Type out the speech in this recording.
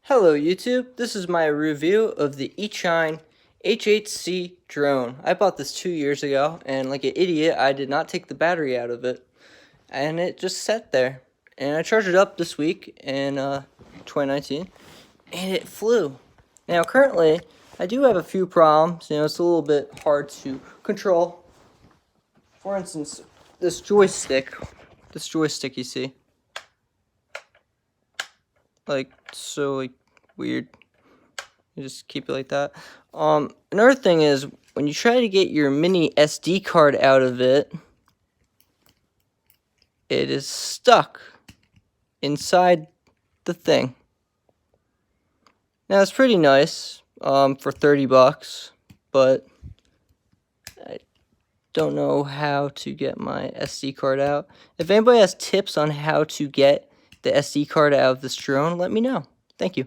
Hello YouTube, this is my review of the EACHINE H8C drone. I bought this 2 years ago, and like an idiot, I did not take the battery out of it. And it just sat there. And I charged it up this week in 2019, and it flew. Now currently, I do have a few problems. It's a little bit hard to control. For instance, this joystick you see. So weird. You just keep it like that. Another thing is, when you try to get your mini SD card out of it, it is stuck inside the thing. Now it's pretty nice for 30 bucks, but I don't know how to get my SD card out. If anybody has tips on how to get the SD card out of this drone, let me know. Thank you.